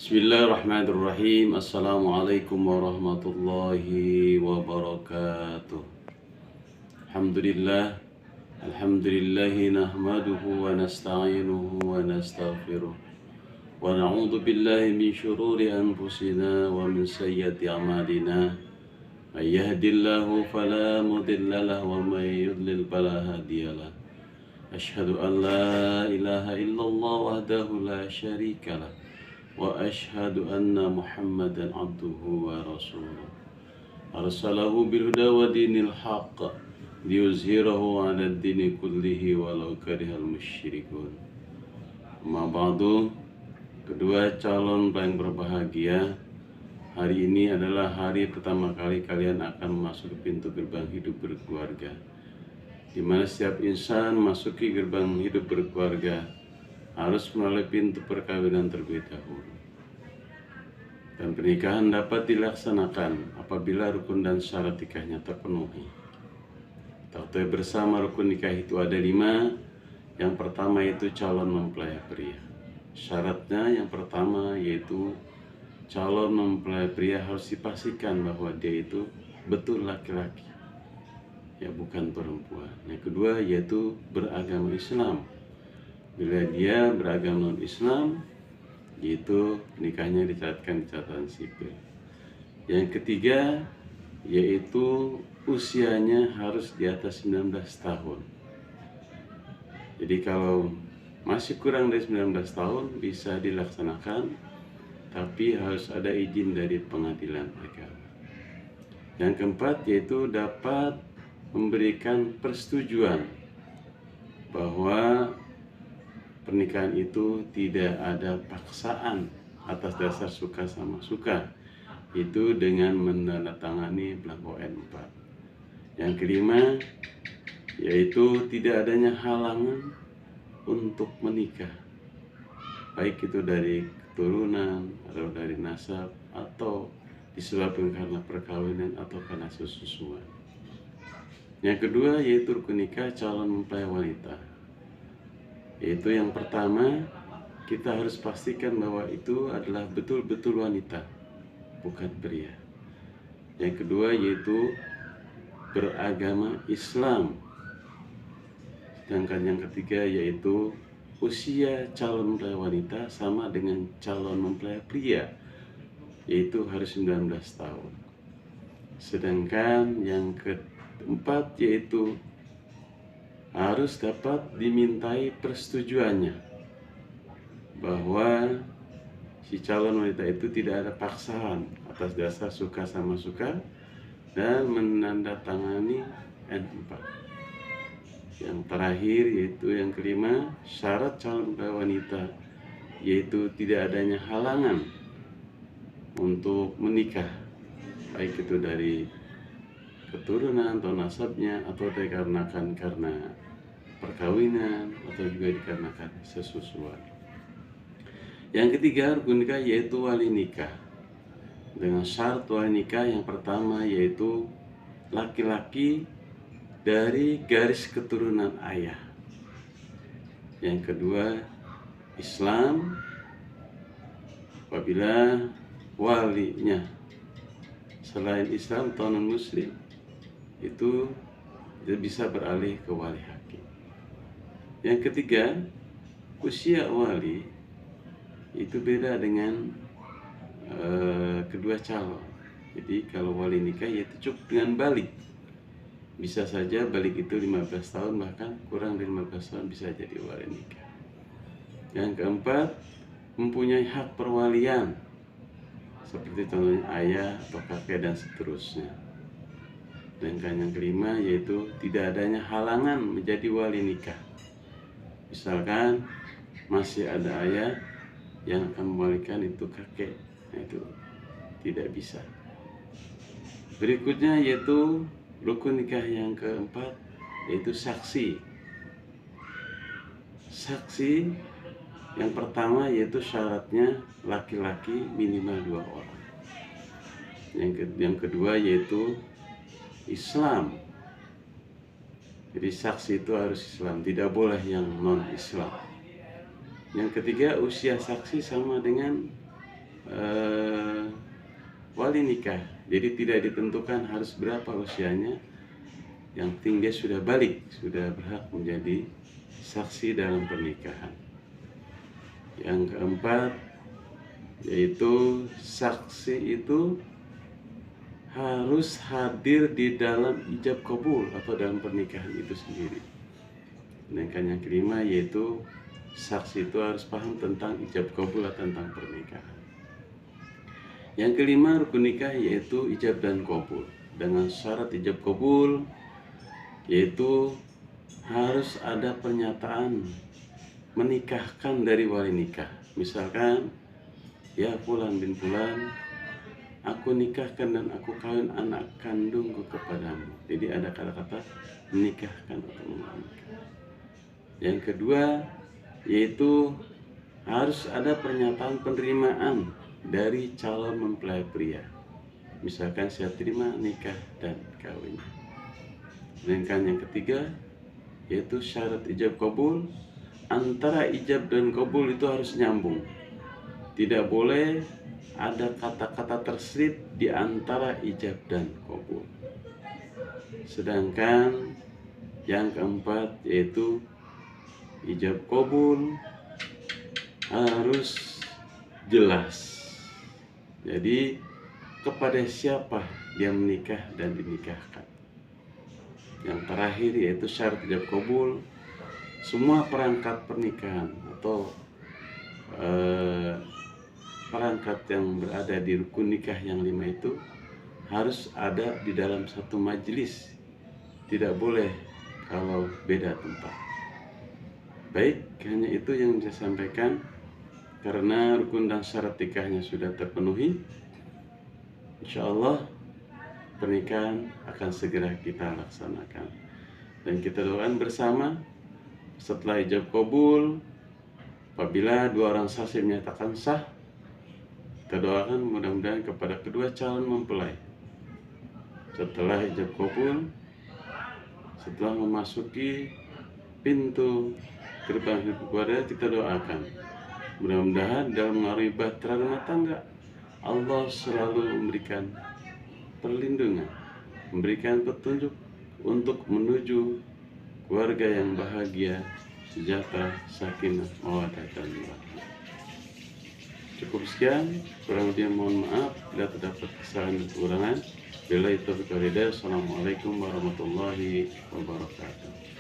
Bismillahirrahmanirrahim. Assalamualaikum warahmatullahi wabarakatuh. Alhamdulillah. Alhamdulillahi nahmaduhu wa nasta'inuhu wa nastaghfiruh. Wa na'udzu billahi min syururi anfusina wa min sayyiati a'malina. May yahdihillahu fala mudilla lahu wa may yudlil fala hadiyalah. Asyhadu an la ilaha illallah wahdahu la syarika lah. Wa ashhadu anna Muhammadan abduhu wa rasuluh. Arsalahu bil huda wa dinil haqq liyuzhirahu 'ala ad-dini kullihi walau karihal musyrikun. Amma ba'du, kedua calon paling berbahagia, hari ini adalah hari pertama kali kalian akan masuk ke pintu gerbang hidup berkeluarga, di mana setiap insan masuki gerbang hidup berkeluarga harus melalui pintu perkawinan terlebih dahulu. Dan pernikahan dapat dilaksanakan apabila rukun dan syarat nikahnya terpenuhi. Kita ketahui bersama rukun nikah itu ada 5. Yang pertama yaitu calon mempelai pria. Syaratnya yang pertama yaitu calon mempelai pria harus dipastikan bahwa dia itu betul laki-laki, ya bukan perempuan. Yang kedua yaitu beragama Islam. Bila dia beragama non-Islam, yaitu nikahnya dicatatkan di catatan sipil. Yang ketiga yaitu usianya harus di atas 19 tahun. Jadi kalau masih kurang dari 19 tahun bisa dilaksanakan, tapi harus ada izin dari pengadilan agama. Yang keempat yaitu dapat memberikan persetujuan bahwa pernikahan itu tidak ada paksaan atas dasar suka sama suka, itu dengan menandatangani belangko N4. Yang kelima yaitu tidak adanya halangan untuk menikah, baik itu dari keturunan atau dari nasab, atau disebabkan karena perkawinan atau karena sesusuan. Yang kedua yaitu rukun nikah calon mempelai wanita. Yaitu yang pertama, kita harus pastikan bahwa itu adalah betul-betul wanita, bukan pria. Yang kedua yaitu beragama Islam. Sedangkan yang ketiga yaitu usia calon mempelai wanita sama dengan calon mempelai pria, yaitu harus 19 tahun. Sedangkan yang keempat yaitu harus dapat dimintai persetujuannya bahwa si calon wanita itu tidak ada paksaan atas dasar suka sama suka, dan menandatangani N4. Yang terakhir yaitu yang kelima, syarat calon wanita yaitu tidak adanya halangan untuk menikah, baik itu dari keturunan atau nasabnya, atau dikarenakan karena perkawinan, atau juga dikarenakan sesusuan. Yang ketiga rukun nikah yaitu wali nikah. Dengan syarat wali nikah yang pertama yaitu laki-laki dari garis keturunan ayah. Yang kedua Islam, apabila walinya selain Islam atau non muslim, itu bisa beralih ke wali hakim. Yang ketiga, usia wali itu beda dengan kedua calon. Jadi kalau wali nikah yaitu cukup dengan balik. Bisa saja balik itu 15 tahun, bahkan kurang dari 15 tahun bisa jadi wali nikah. Yang keempat, mempunyai hak perwalian, seperti contohnya ayah atau kakek dan seterusnya. Dan yang kelima yaitu tidak adanya halangan menjadi wali nikah. Misalkan masih ada ayah yang akan mewalikan itu kakek, itu tidak bisa. Berikutnya yaitu rukun nikah yang keempat yaitu saksi. Saksi yang pertama yaitu syaratnya laki-laki minimal 2 orang. Yang kedua yaitu Islam. Jadi saksi itu harus Islam, tidak boleh yang non-Islam. Yang ketiga, usia saksi sama dengan wali nikah. Jadi tidak ditentukan harus berapa usianya, yang penting dia sudah balik, sudah berhak menjadi saksi dalam pernikahan. Yang keempat, yaitu saksi itu harus hadir di dalam ijab kabul atau dalam pernikahan itu sendiri. Sedangkan yang kelima, yaitu saksi itu harus paham tentang ijab kabul atau tentang pernikahan. Yang kelima, rukun nikah yaitu ijab dan kabul. Dengan syarat ijab kabul, yaitu harus ada pernyataan menikahkan dari wali nikah. Misalkan, ya fulan bin fulan, aku nikahkan dan aku kawin anak kandungku kepadamu. Jadi ada kata-kata menikahkan atau menikah. Yang kedua, yaitu harus ada pernyataan penerimaan dari calon mempelai pria. Misalkan saya terima nikah dan kawin. Sedangkan yang ketiga, yaitu syarat ijab kabul. Antara ijab dan kabul itu harus nyambung. Tidak boleh ada kata-kata terselip di antara ijab dan kabul. Sedangkan yang keempat, yaitu ijab kabul harus jelas. Jadi kepada siapa dia menikah dan dinikahkan. Yang terakhir, yaitu syarat ijab kabul, semua perangkat pernikahan atau perangkat yang berada di rukun nikah yang 5 itu harus ada di dalam satu majelis. Tidak boleh kalau beda tempat. Baik, hanya itu yang saya sampaikan. Karena rukun dan syarat nikahnya sudah terpenuhi, insya Allah pernikahan akan segera kita laksanakan. Dan kita doakan bersama setelah ijab kabul, apabila dua orang saksi menyatakan sah, kita doakan mudah-mudahan kepada kedua calon mempelai. Setelah ijab kabul, setelah memasuki pintu gerbang hidup keluarga, kita doakan mudah-mudahan dalam mengarungi bahtera rumah tangga, Allah selalu memberikan perlindungan, memberikan petunjuk untuk menuju keluarga yang bahagia, sejahtera, sakinah, mawaddah dan warahmah. Cukup sekian, kurang lebih mohon maaf bila terdapat kesalahan dan kekurangan. Billahi taufiq wal hidayah. Assalamualaikum warahmatullahi wabarakatuh.